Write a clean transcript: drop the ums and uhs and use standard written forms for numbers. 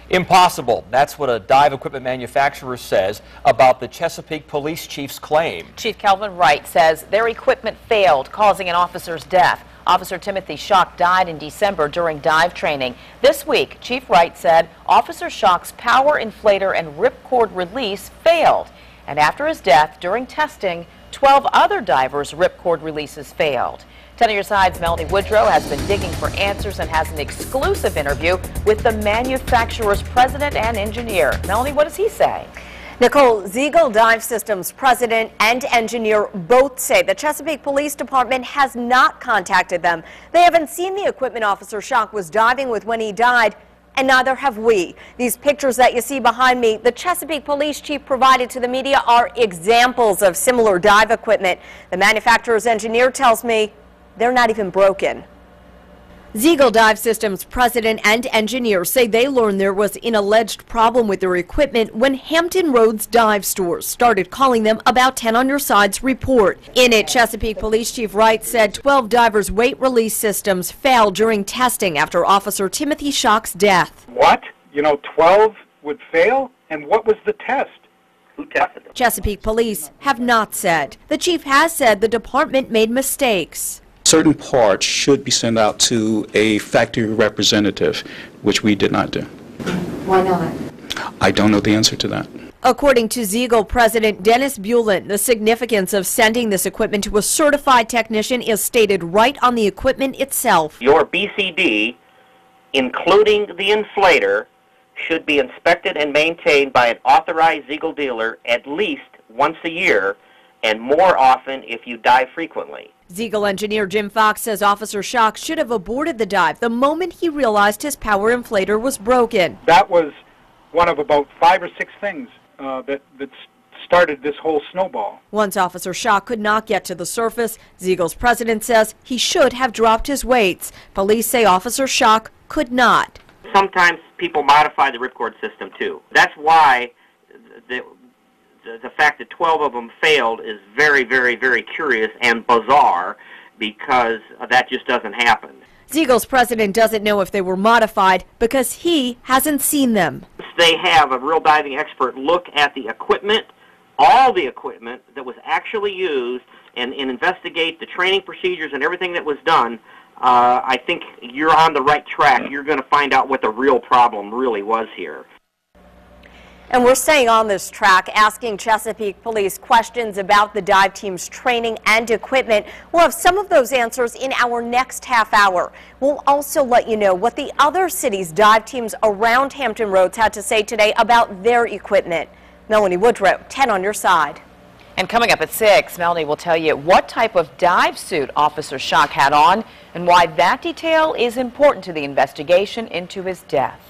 Impossible. That's what a dive equipment manufacturer says about the Chesapeake police chief's claim. Chief Kelvin Wright says their equipment failed, causing an officer's death. Officer Timothy Schock died in December during dive training. This week, Chief Wright said Officer Schock's power inflator and ripcord release failed. And after his death, during testing, 12 other divers' ripcord releases failed. 10 on your side's Melanie Woodrow has been digging for answers and has an exclusive interview with the manufacturer's president and engineer. Melanie, what does he say? Nicole, Ziegel Dive Systems president and engineer both say the Chesapeake Police Department has not contacted them. They haven't seen the equipment Officer Schock was diving with when he died, and neither have we. These pictures that you see behind me, the Chesapeake Police Chief provided to the media are examples of similar dive equipment. The manufacturer's engineer tells me they're not even broken. Ziegel Dive Systems president and engineer say they learned there was an alleged problem with their equipment when Hampton Roads dive stores started calling them about 10 on your side's report. In it, Chesapeake Police Chief Wright said 12 divers' weight release systems failed during testing after Officer Timothy Schock's death. What? 12 would fail? And what was the test? Who tested them? Chesapeake Police have not said. The chief has said the department made mistakes. Certain parts should be sent out to a factory representative, which we did not do. Why not? I don't know the answer to that. According to Ziegel President Dennis Bulin, the significance of sending this equipment to a certified technician is stated right on the equipment itself. Your BCD, including the inflator, should be inspected and maintained by an authorized Ziegel dealer at least once a year, and more often if you dive frequently. Ziegel engineer Jim Fox says Officer Schock should have aborted the dive the moment he realized his power inflator was broken. That was one of about 5 or 6 things that started this whole snowball. Once Officer Schock could not get to the surface, Ziegel's president says he should have dropped his weights. Police say Officer Schock could not. Sometimes people modify the ripcord system too. That's why the fact that 12 of them failed is very, very, very curious and bizarre, because that just doesn't happen. Ziegel's president doesn't know if they were modified because he hasn't seen them. They have a real diving expert look at the equipment, all the equipment that was actually used, and investigate the training procedures and everything that was done. I think you're on the right track. You're going to find out what the real problem really was here. And we're staying on this track, asking Chesapeake Police questions about the dive team's training and equipment. We'll have some of those answers in our next half hour. We'll also let you know what the other cities' dive teams around Hampton Roads had to say today about their equipment. Melanie Woodrow, 10 on your side. And coming up at 6, Melanie will tell you what type of dive suit Officer Schock had on and why that detail is important to the investigation into his death.